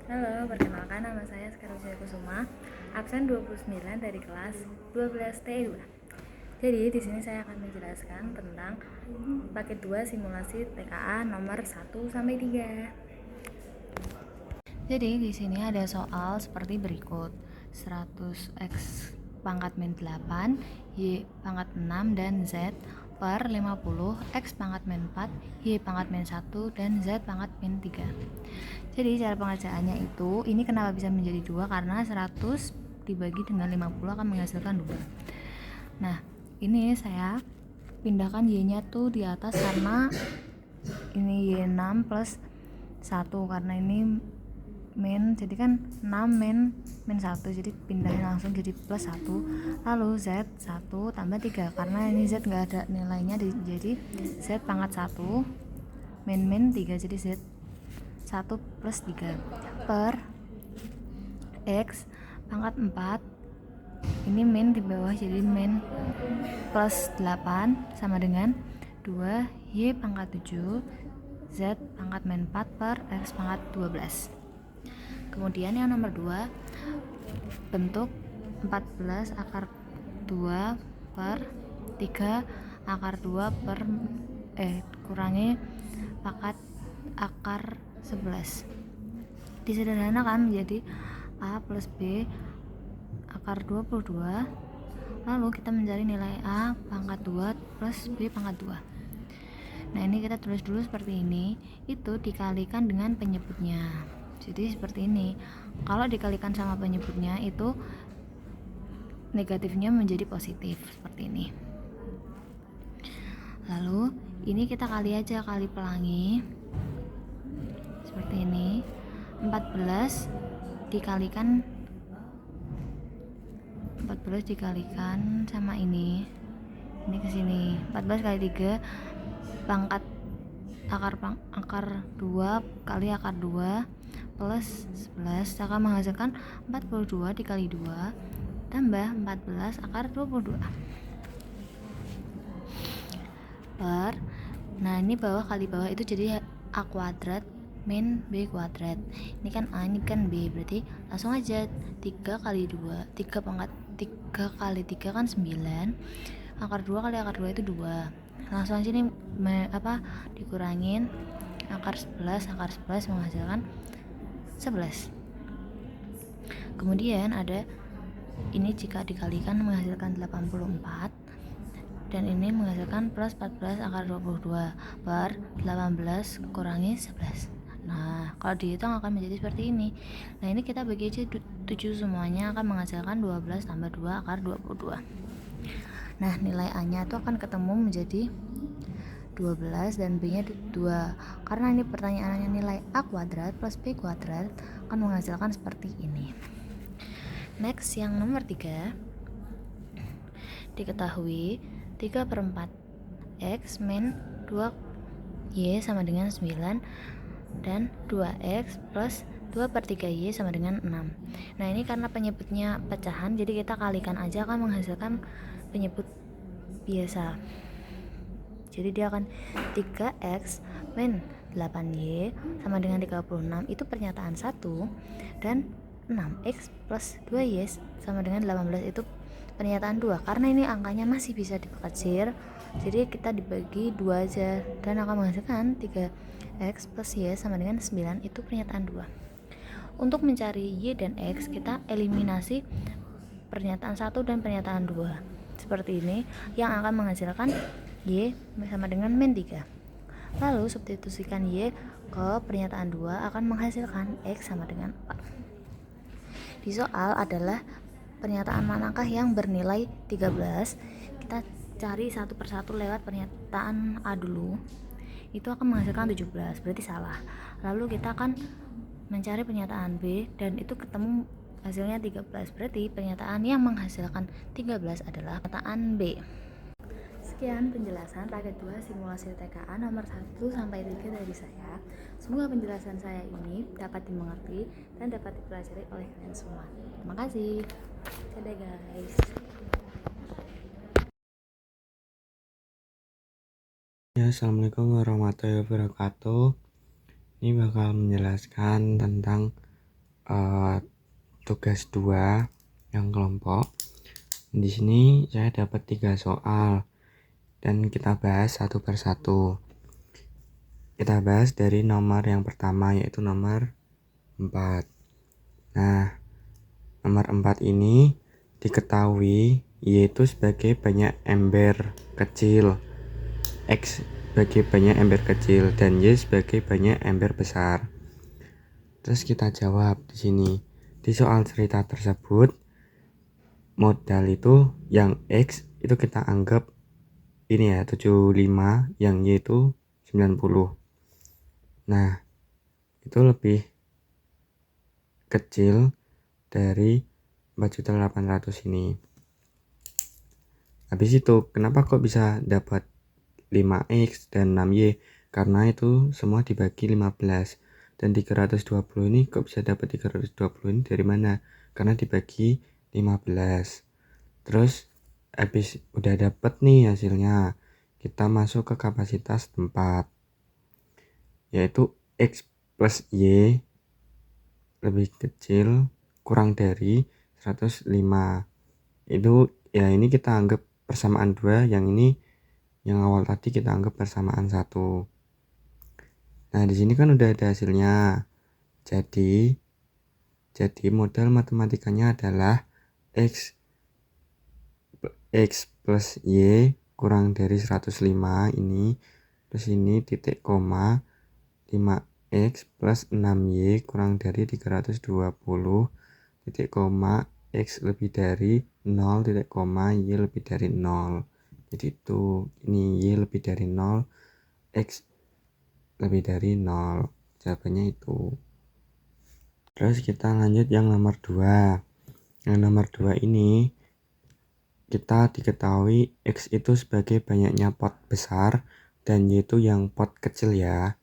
Halo, perkenalkan nama saya Sekarang Wijaya Kusuma, absen 29 dari kelas 12 TI2. Jadi di sini saya akan menjelaskan tentang paket 2 simulasi TKA nomor 1 sampai 3. Jadi di sini ada soal seperti berikut. 100x pangkat min 8, y pangkat 6 dan z per 50 x pangkat min 4, y pangkat min 1 dan z pangkat min 3. Jadi cara pengerjaannya itu, ini kenapa bisa menjadi 2? Karena 100 dibagi dengan 50 akan menghasilkan 2. Nah, ini saya pindahkan y-nya tuh di atas karena ini y6 plus 1, karena ini min, jadi kan 6 min 1, jadi pindahin langsung jadi plus 1. Lalu z 1 tambah 3, karena ini z nggak ada nilainya, jadi z pangkat 1 min 3, jadi z 1 plus 3 per x pangkat 4, ini min di bawah jadi min plus 8 sama dengan 2 y pangkat 7 z pangkat min 4 per x pangkat 12. Kemudian yang nomor 2, bentuk 14 akar 2 per 3 akar 2 per kurangi pangkat akar 11. Disederhanakan menjadi A plus B akar 22. Lalu kita mencari nilai A pangkat 2 plus B pangkat 2. Nah, ini kita tulis dulu seperti ini, itu dikalikan dengan penyebutnya. Jadi seperti ini. Kalau dikalikan sama penyebutnya itu negatifnya menjadi positif seperti ini. Lalu ini kita kali aja, kali pelangi seperti ini. 14 dikalikan sama ini ke sini. 14 kali 3 pangkat akar 2 kali akar 2 plus 11 akan menghasilkan 42 dikali 2 tambah 14 akar 22 per, nah ini bawah kali bawah itu jadi A kuadrat min B kuadrat. Ini kan A, ini kan B, berarti langsung aja 3 kali 2, 3 pangkat 3 kali 3 kan 9, akar 2 kali akar 2 itu 2. Langsung aja nih dikurangin akar 11 menghasilkan 11. Kemudian ada ini jika dikalikan menghasilkan 84, dan ini menghasilkan plus 14 akar 22 per 18 kurangi 11. Nah, kalau dihitung akan menjadi seperti ini. Nah, ini kita bagi aja 7 semuanya, akan menghasilkan 12 tambah 2 akar 22. Nah, nilai A-nya itu akan ketemu menjadi 12 dan B-nya 2. Karena ini pertanyaannya nilai A kuadrat plus B kuadrat, akan menghasilkan seperti ini. Next, yang nomor 3. Diketahui 3/4 X min 2Y sama dengan 9 dan 2X plus 2/3Y sama dengan 6. Nah, ini karena penyebutnya pecahan, jadi kita kalikan aja, akan menghasilkan penyebut biasa. Jadi dia akan 3X min 8Y sama dengan 36, itu pernyataan 1, dan 6X plus 2Y sama dengan 18 itu pernyataan 2. Karena ini angkanya masih bisa dipersir, jadi kita dibagi 2 aja dan akan menghasilkan 3X plus Y sama dengan 9, itu pernyataan 2. Untuk mencari Y dan X, kita eliminasi pernyataan 1 dan pernyataan 2 seperti ini, yang akan menghasilkan Y sama dengan min 3. Lalu substitusikan Y ke pernyataan 2 akan menghasilkan X sama dengan 4. Di soal adalah pernyataan manakah yang bernilai 13. Kita cari satu persatu lewat pernyataan A dulu. Itu akan menghasilkan 17, berarti salah. Lalu kita akan mencari pernyataan B dan itu ketemu hasilnya 13, berarti pernyataan yang menghasilkan 13 adalah pernyataan B. Sekian penjelasan paket 2 simulasi TKA nomor 1 sampai 3 dari saya. Semoga penjelasan saya ini dapat dimengerti dan dapat dipelajari oleh kalian semua. Terima kasih. Dadah guys. Ya, assalamualaikum warahmatullahi wabarakatuh. Ini bakal menjelaskan tentang tugas 2 yang kelompok. Di sini saya dapat 3 soal dan kita bahas satu persatu. Kita bahas dari nomor yang pertama, yaitu nomor 4. Nah, nomor 4 ini diketahui yaitu sebagai banyak ember kecil, X sebagai banyak ember kecil dan Y sebagai banyak ember besar. Terus kita jawab di sini. Di soal cerita tersebut, modal itu yang X itu kita anggap ini ya 75, yang Y itu 90. Nah, itu lebih kecil dari 4.800.000 ini. Habis itu, kenapa kok bisa dapat 5X dan 6Y? Karena itu semua dibagi 15. Dan 320 ini kok bisa dapat 320 ini dari mana? Karena dibagi 15. Terus habis udah dapat nih hasilnya, kita masuk ke kapasitas tempat, yaitu X plus Y lebih kecil kurang dari 105. Itu ya, ini kita anggap persamaan 2, yang ini yang awal tadi kita anggap persamaan 1. Nah, di sini kan udah ada hasilnya. Jadi modal matematikanya adalah X plus Y kurang dari 105 ini, terus ini titik koma 5X plus 6Y kurang dari 320 titik koma X lebih dari 0 titik koma Y lebih dari 0. Jadi itu, ini Y lebih dari 0, X lebih dari 0. Jawabannya itu. Terus kita lanjut yang nomor 2. Yang nomor 2 ini kita diketahui X itu sebagai banyaknya pot besar dan Y itu yang pot kecil ya.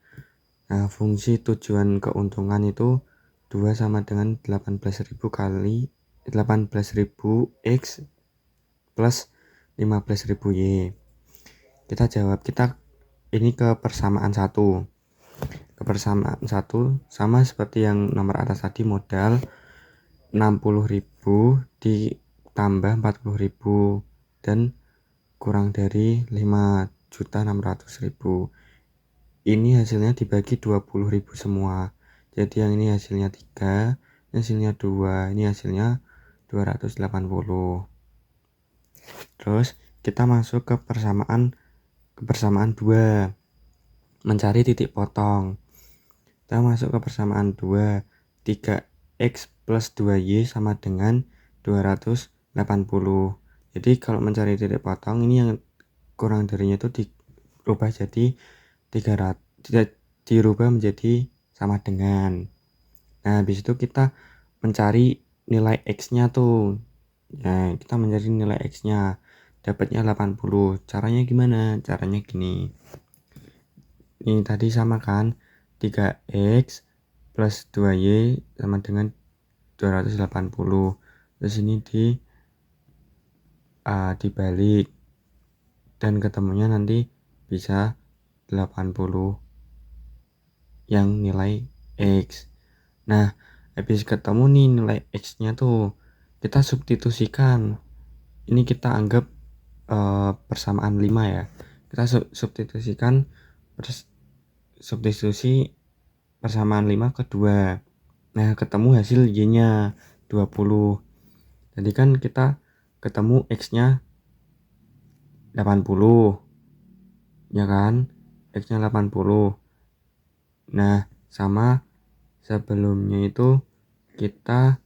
Nah, fungsi tujuan keuntungan itu 2 sama dengan 18.000 kali 18.000 X plus 15.000 Y. Kita jawab, kita ini ke persamaan 1. Ke persamaan 1 sama seperti yang nomor atas tadi, modal 60.000 ditambah 40.000 dan kurang dari 5.600.000. Ini hasilnya dibagi 20.000 semua. Jadi yang ini hasilnya 3, ini hasilnya 2, ini hasilnya 280. Terus kita masuk ke persamaan 2, mencari titik potong. Kita masuk ke persamaan 2, 3X plus 2Y sama dengan 280. Jadi kalau mencari titik potong, ini yang kurang darinya itu dirubah jadi 300, tidak dirubah menjadi sama dengan. Nah, habis itu kita mencari nilai X-nya tuh. Nah, kita mencari nilai X-nya, dapatnya 80. Caranya gimana? Caranya gini. Ini tadi sama kan, 3X plus 2Y sama dengan 280. Terus ini dibalik dan ketemunya nanti bisa 80 yang nilai X. Nah, habis ketemu nih nilai X-nya tuh, kita substitusikan. Ini kita anggap persamaan 5 ya. Kita substitusikan substitusi persamaan 5 ke 2. Nah, ketemu hasil Y-nya 20. Jadi kan kita ketemu X-nya 80. Ya kan? X-nya 80. Nah, sama sebelumnya itu kita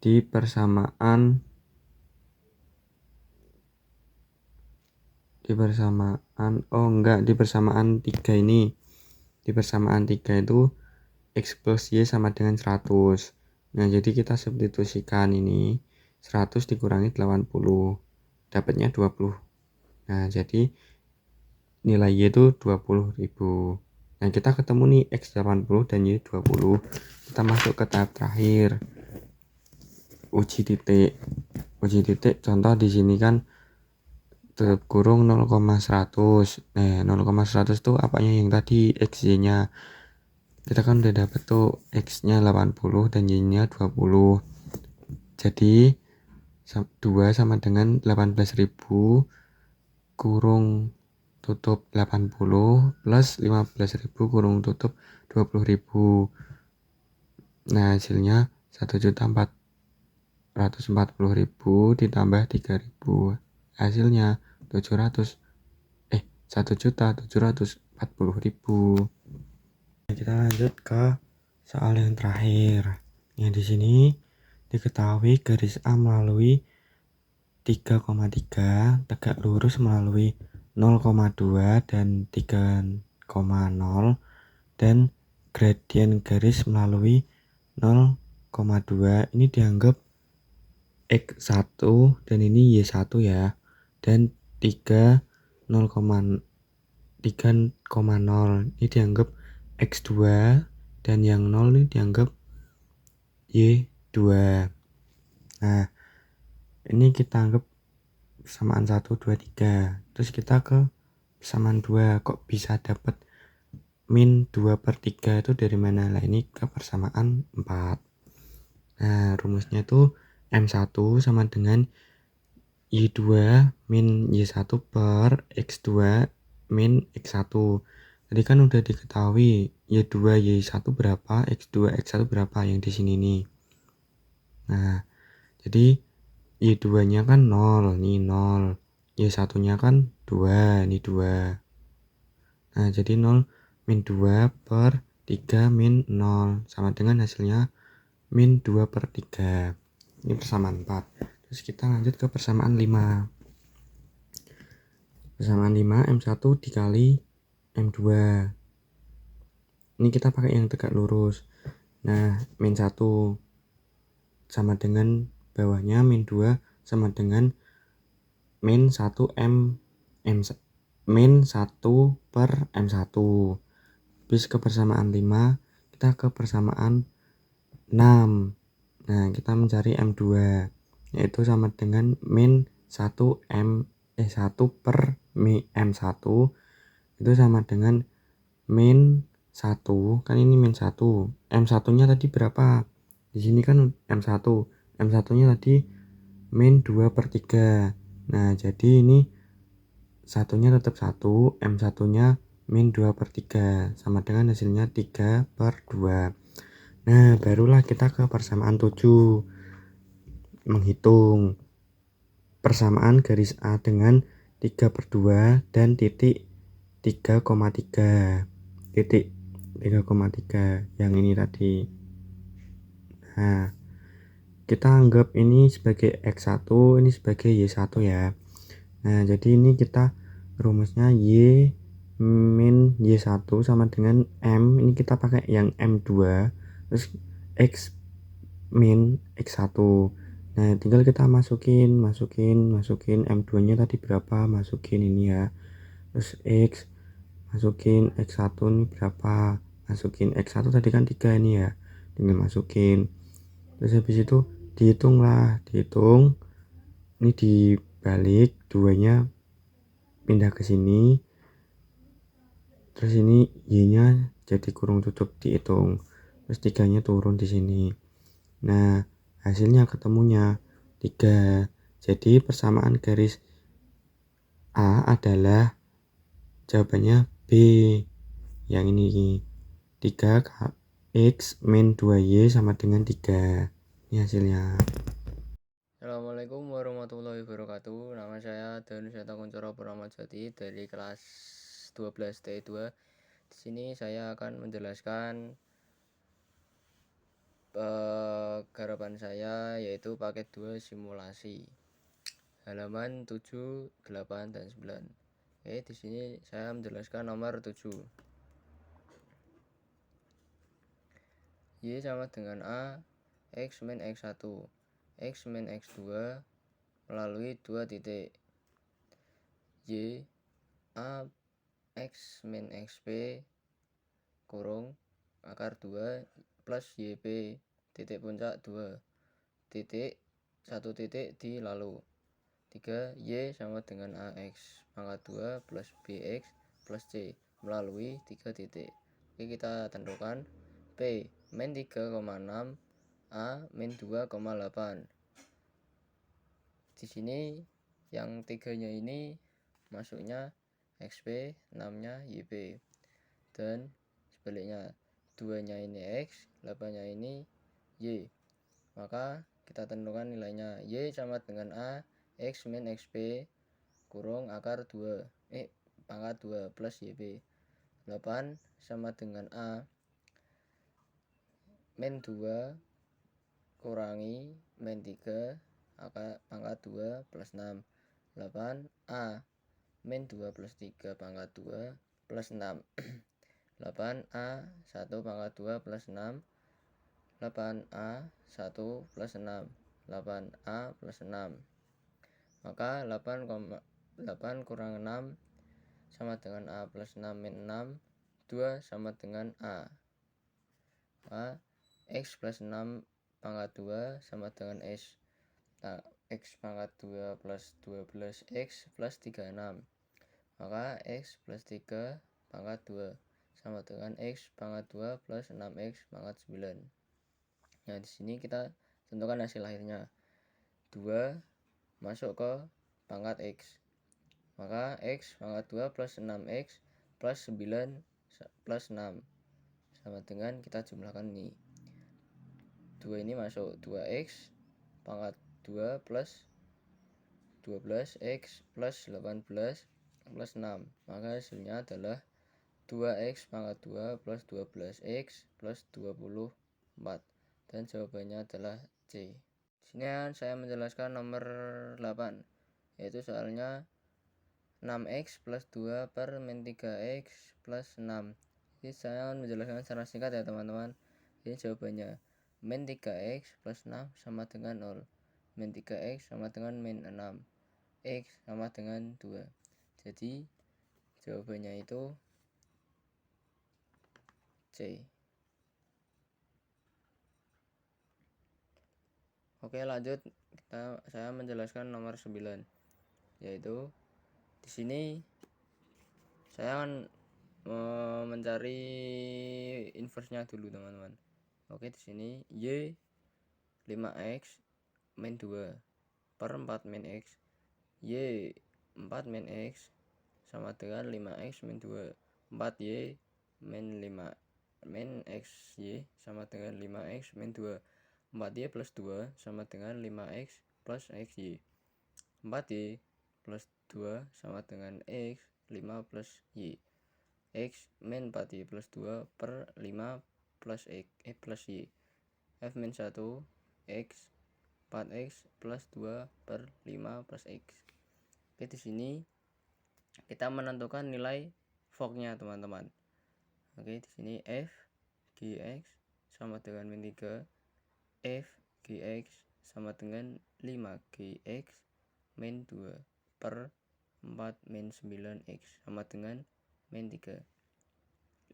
di persamaan 3 ini. Di persamaan 3 itu X plus Y sama dengan 100. Nah, jadi kita substitusikan ini 100 dikurangi 80, dapatnya 20. Nah, jadi nilai Y itu 20.000. Nah, kita ketemu nih X 80 dan Y 20. Kita masuk ke tahap terakhir, uji titik. Contoh di sini kan tutup kurung 0,100. Nah, 0,100 itu apanya yang tadi, X Y-nya. Kita kan udah dapet tuh X-nya 80 dan Y-nya 20. Jadi 2 sama dengan 18.000 kurung tutup 80 plus 15.000 kurung tutup 20.000. Nah, hasilnya 1.440.000 ditambah 3.000. Hasilnya 1.740.000. Nah, kita lanjut ke soal yang terakhir. Yang di sini diketahui garis A melalui 3,3, tegak lurus melalui 0,2 dan 3,0, dan gradien garis melalui 0,2 ini dianggap X1 dan ini Y1 ya, dan 3,0 ini dianggap X2 dan yang 0 ini dianggap Y2. Nah, ini kita anggap persamaan 1, 2, 3. Terus kita ke persamaan 2. Kok bisa dapat min 2/3 itu dari mana? Lah, ini ke persamaan 4. Nah, rumusnya itu M1 sama dengan Y2 min Y1 per X2 min X1. Tadi kan udah diketahui Y2 Y1 berapa, X2 X1 berapa yang di sini nih. Nah, jadi Y2-nya kan 0, nih 0. Y1-nya kan 2, ini 2. Nah, jadi 0 min 2 per 3 min 0 sama dengan hasilnya min 2/3. Ini persamaan 4. Terus kita lanjut ke persamaan 5. Persamaan 5 M1 dikali M2. Ini kita pakai yang tegak lurus. Nah, min 1 sama dengan bawahnya min 2 sama dengan min 1 min 1 per M1. Habis ke persamaan 5, kita ke persamaan 6. Nah, kita mencari M2, yaitu sama dengan min 1 per M1 itu sama dengan min 1, kan ini min 1. M1-nya tadi berapa? Di sini kan M1. M1-nya tadi min 2/3. Nah, jadi ini satunya tetap 1, M1-nya min 2/3 sama dengan hasilnya 3/2. Nah, barulah kita ke persamaan 7, menghitung persamaan garis A dengan 3/2 dan titik 3,3 titik 3,3 yang ini tadi. Nah, kita anggap ini sebagai X1, ini sebagai Y1 ya. Nah, jadi ini kita rumusnya Y min Y1 sama dengan M, ini kita pakai yang M2, terus X min X1. Nah, tinggal kita masukin M2 nya tadi berapa, masukin ini ya. Terus X, masukin X1 ini berapa, masukin X1 tadi kan 3 ini ya, tinggal masukin. Terus habis itu dihitung ini dibalik, 2 nya pindah ke sini, terus ini Y nya jadi kurung tutup dihitung, terus 3 nya turun di sini. Nah, hasilnya ketemunya 3. Jadi persamaan garis A adalah jawabannya B, yang ini 3x min 2y sama dengan 3. Ini hasilnya. Assalamualaikum warahmatullahi wabarakatuh. Nama saya Danu Seta Kuncoro Purwamajati dari kelas 12 T2. Di sini saya akan menjelaskan garapan saya, yaitu paket 2 simulasi. Halaman 7, 8 dan 9. Oke, di sini saya menjelaskan nomor 7. Y sama dengan A, X min X1, X min X2 melalui 2 titik. Y A X min XP kurung akar 2 plus YP titik puncak 2 titik 1 titik di lalu. 3. Y sama dengan AX pangkat 2 plus BX plus C melalui 3 titik. Oke, kita tentukan P min 3,6, A min 2,8. Di sini yang 3-nya ini masuknya XP, 6-nya YP. Dan sebaliknya 2-nya ini X, 8-nya ini Y. Maka kita tentukan nilainya. Y sama dengan A, X min XP kurung akar 2, pangkat 2 plus YP. 8 sama dengan A min 2 kurangi min 3 pangkat 2 plus 6. 8 A min 2 plus 3 pangkat 2 plus 6. 8 A 1 pangkat 2 plus 6. 8 A 1 plus 6. 8 A plus 6. Maka 8 kurang 6 sama dengan A plus 6 min 6. 2 sama dengan A. Maka X plus 6 pangkat 2 sama dengan X. Nah, X pangkat 2 plus 12 X plus 36. Maka X plus 3 pangkat 2 sama dengan X pangkat 2 plus 6X pangkat 9. Nah, di sini kita tentukan hasil akhirnya. 2 masuk ke pangkat X. Maka X pangkat 2 plus 6X plus 9 plus 6 sama dengan kita jumlahkan ini. 2 ini masuk 2X pangkat 2 plus 12X plus 18 plus 6. Maka hasilnya adalah 2X pangkat 2 plus 12X plus 24. Dan jawabannya adalah C. Di sini saya menjelaskan nomor 8, yaitu soalnya 6X plus 2 per min 3X plus 6. Jadi saya akan menjelaskan secara singkat ya teman-teman. Ini jawabannya. Min 3X plus 6 sama dengan 0. Min 3X sama dengan min 6. X sama dengan 2. Jadi jawabannya itu C. Oke, lanjut saya menjelaskan nomor 9, yaitu di sini saya akan mencari inverse-nya dulu teman-teman. Oke, di sini Y 5X min 2 per 4 min X. Y 4 min X sama dengan 5X min 2. 4Y min 5 min XY sama dengan 5X min 2. 4Y plus 2 sama dengan 5X plus XY. 4Y plus 2 sama dengan X 5 plus Y. X min 4Y plus 2 per 5 plus X plus Y. F min 1 X 4X plus 2 per 5 plus X. Oke, di sini kita menentukan nilai VOC-nya teman-teman. Oke, di sini F GX sama dengan min 3, F GX sama dengan 5GX min 2 per 4 min 9X sama dengan min 3.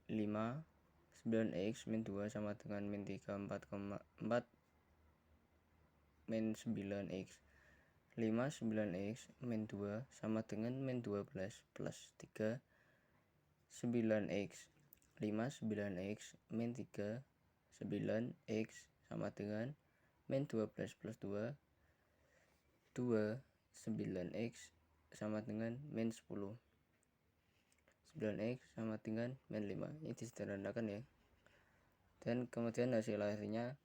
5 9X min 2 sama dengan min 3 4 min 9X. 5 9X min 2 sama dengan min 12 plus 3 9X. 5 9X min 3 9X sama dengan min 12 plus 2 2 9X sama dengan min 10. 9X sama dengan min 5. Ini disederhanakan ya. Dan kemudian hasil akhirnya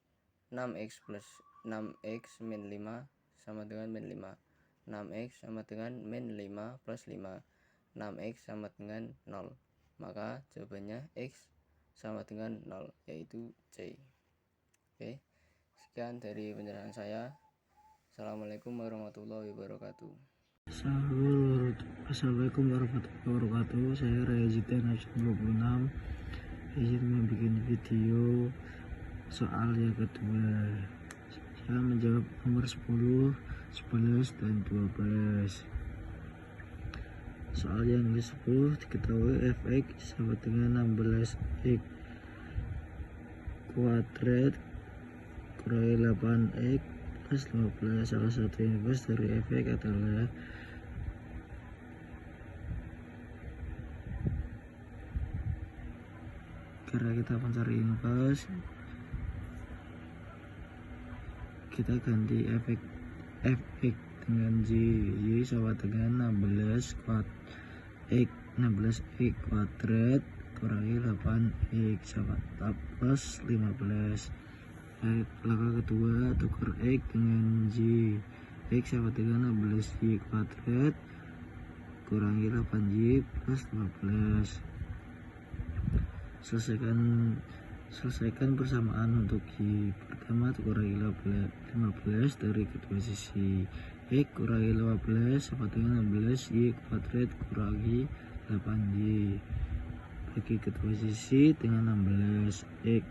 6X plus 6X min 5 sama dengan min 5. 6X sama dengan min 5 plus 5. 6X sama dengan 0. Maka jawabannya X sama dengan 0, yaitu C. Oke, sekian dari penjelasan saya. Assalamualaikum warahmatullahi wabarakatuh. Assalamualaikum warahmatullahi wabarakatuh. Saya Rayazidin 26, izin membuat video soal yang kedua. Saya menjawab nomor 10, 11, dan 12. Soal yang ke-10, diketahui fx sama dengan 16x kuadrat kurangi 8x plus 15. Salah satu inverse dari fx adalah Karena kita mencari inverse, kita ganti efek dengan y sama dengan 16 kuadrat kurangi 8x sama plus 15. Langkah kedua, tukar x dengan y. X sama dengan 16y kuadrat kurangi 8y plus 15. Selesaikan persamaan untuk y. Pertama, kurangi 15 dari kedua sisi. X kurangi 15 sama dengan 16y kuadrat kurangi 8y. Bagi kedua sisi dengan 16. X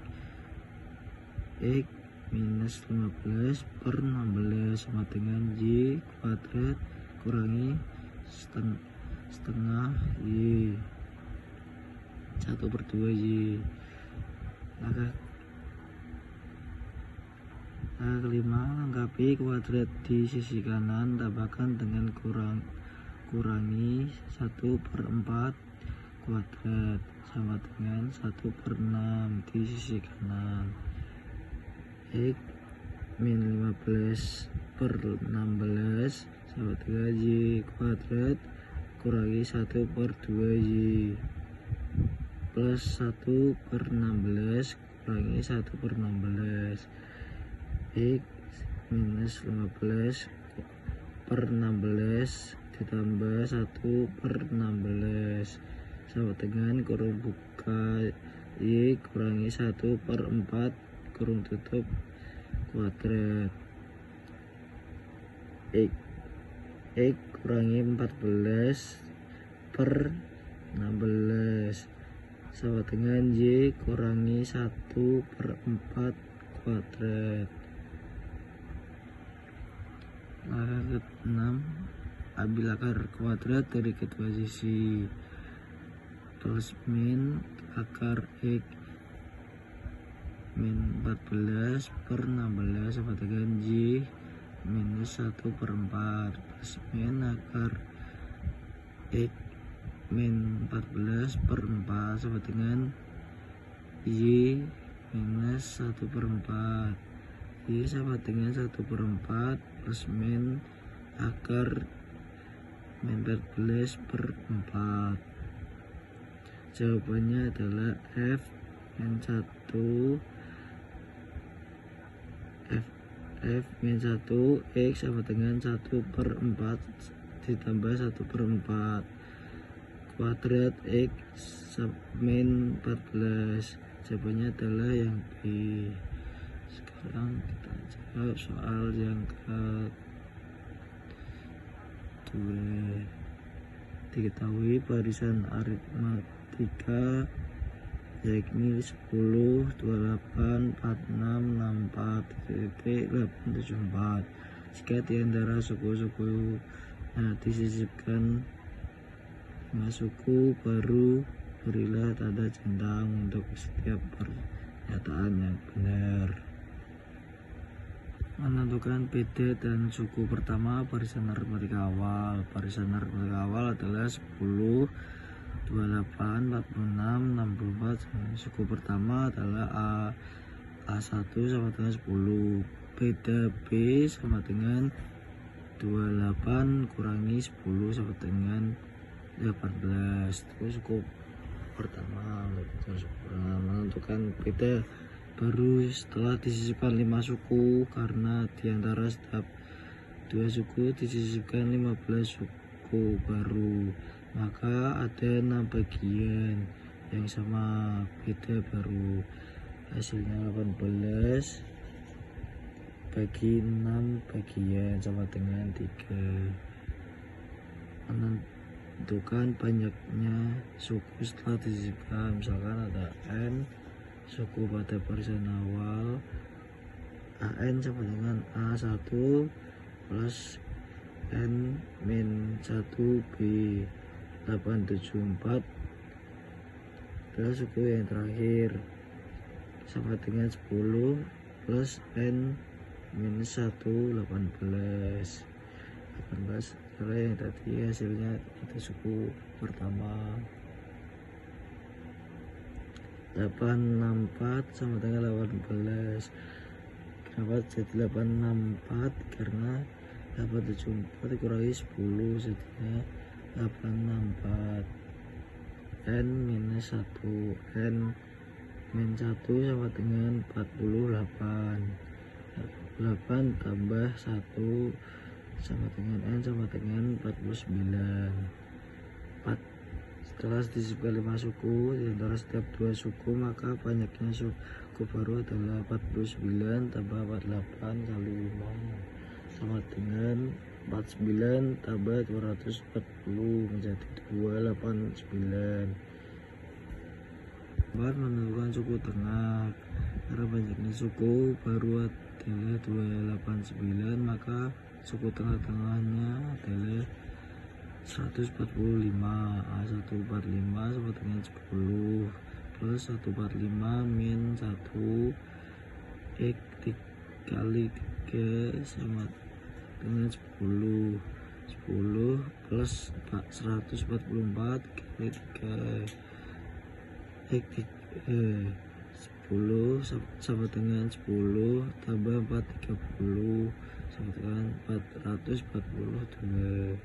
minus 15 per 16 sama dengan y kuadrat kurangi setengah y 1/2y. Langkah kelima, lengkapi kuadrat di sisi kanan, tambahkan dengan kurangi 1/4 kuadrat sama dengan 1/6 di sisi kanan. X min 15 per 16 sama dengan y kuadrat kurangi 1/2y plus 1/16 kurangi 1/16. X minus 15 per 16 ditambah 1/16 sama dengan kurung buka y kurangi 1/4 kurung tutup kuadrat. X kurangi 14 per 16 sama dengan y kurangi 1/4 kuadrat. Langkah ke-6, ambil akar kuadrat dari kedua sisi. Plus min akar x min 14 per 16 sama dengan y minus 1/4 plus min akar x min 14 per 4 sama dengan y minus 1/4. Y sama dengan 1/4 plus min akar min 14 per 4. Jawabannya adalah f min 1 x sama dengan 1/4 ditambah 1/4 kuadrat x min 14. Jawabannya adalah yang B. Sekarang kita jawab soal yang kedua. Diketahui barisan aritmatika yakni 10, 28, 46, 64, 874. Jika diantara suku-sukunya disisipkan 5 suku, baru berilah tanda centang untuk setiap pernyataan yang benar. Menentukan beda dan suku. Pertama, barisan aritmatika awal. Barisan aritmatika awal adalah 10, 28, 46, 64. Suku pertama adalah A1 sama dengan 10. Beda B sama dengan 28 kurangi 10 sama dengan 18. Itu suku pertama. Menentukan beda baru setelah disisipkan 5 suku, karena diantara setiap 2 suku disisipkan 15 suku baru, maka ada 6 bagian yang sama beda baru. Hasilnya 18 bagi 6 bagian sama dengan 3. Menentukan banyaknya suku setelah disisipkan. Misalkan ada n suku pada barisan awal, AN sama dengan A1 plus N min 1B 874 adalah suku yang terakhir sama dengan 10 plus N minus 1 18 adalah yang tadi hasilnya itu suku pertama. 864 sama dengan 18. Kenapa jadi 864? Karena 874 dikurangi 10 jadinya 864. N minus 1, N min 1 sama dengan 48. 8 tambah 1 sama dengan N sama dengan 49. 4. Setelah disisipkan 5 suku di antara setiap 2 suku, maka banyaknya suku baru adalah 49 tambah 48 kali 5 sama dengan 49 tambah 240 menjadi 289. Menentukan suku tengah. Karena banyaknya suku baru adalah 289, maka suku tengah-tengahnya adalah 145. 145 sama dengan 10 plus 145 min 1 X kali 3 sama dengan 10. 10 plus 144 kali 3 X 10 sama dengan 10 tambah 430 sama dengan 442.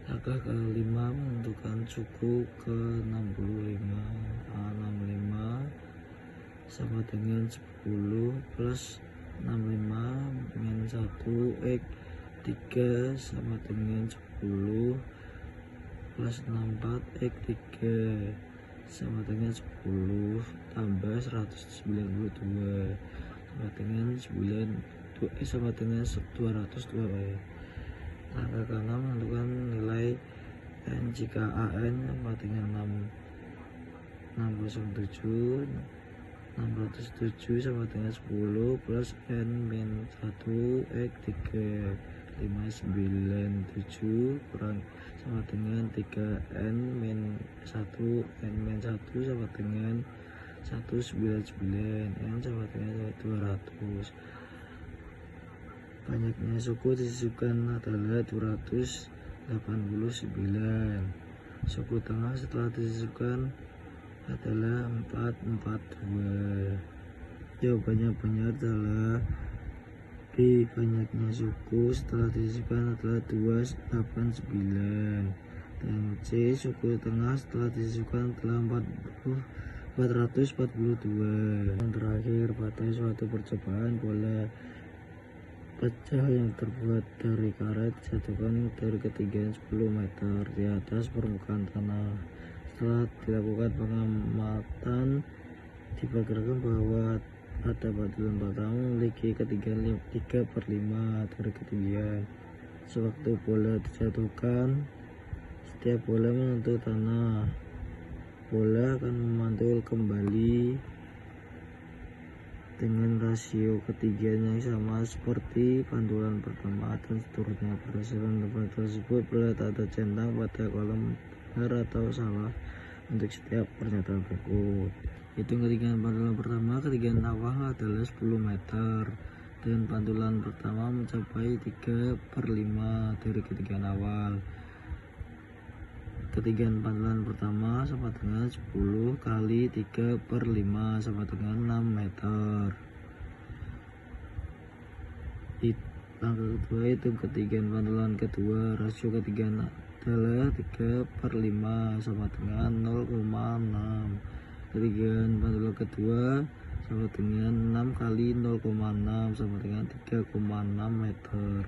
Langkah kelima, menentukan suku ke 65. 65 sama dengan 10 plus 65 min 1 X 3 sama dengan 10 plus 64 X 3 sama dengan 10 tambah 192 sama dengan 9 sama dengan 202. Langkah ke-6, menentukan nilai N jika AN sama dengan 607 sama dengan 10 plus N min 1 X 3 597 kurang sama dengan 3 N min 1 N min 1 sama dengan 199 N sama dengan 200. Banyaknya suku disisipkan adalah 289. Suku tengah setelah disisipkan adalah 442. Jawabannya benar adalah B. Banyaknya suku setelah disisipkan adalah 289. Dan C. Suku tengah setelah disisipkan adalah 442. Yang terakhir, pada suatu percobaan bola pecah yang terbuat dari karet dijatuhkan dari ketinggian 10 meter di atas permukaan tanah. Setelah dilakukan pengamatan, diperkirakan bahwa pada pantulan pertama memiliki ketinggian 3/5 dari ketinggian. Sewaktu bola dijatuhkan, setiap bola menyentuh tanah, bola akan memantul kembali dengan rasio ketinggian yang sama seperti pantulan pertama dan seterusnya. Berdasarkan tabel tersebut, bola tak ada centang pada kolom benar atau salah untuk setiap pernyataan berikut. Hitung ketinggian pantulan pertama. Ketinggian awal adalah 10 meter dan pantulan pertama mencapai 3/5 dari ketinggian awal. Ketinggian pantulan pertama sama dengan 10 kali 3/5 sama dengan 6 meter. Langkah kedua, hitung ketinggian pantulan kedua. Rasio ketinggian adalah 3/5 sama dengan 0,6. Ketinggian pantulan kedua sama dengan 6 kali 0,6 sama dengan 3,6 meter.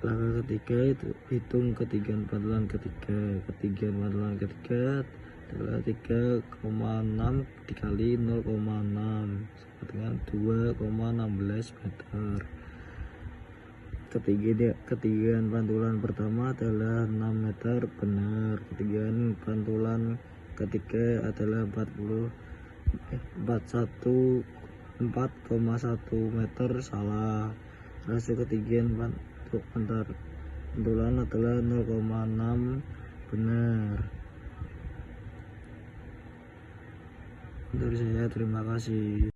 Langkah ketiga, itu hitung ketinggian pantulan ketiga. Ketinggian pantulan ketiga adalah 3,6 dikali 0,6 sama dengan 2,16 meter. Ketinggian pantulan pertama adalah 6 meter, benar. Ketinggian pantulan ketiga adalah 4,1 meter, salah. Rasio ketinggian pantulan adalah 0,6, benar. Dari saya, terima kasih.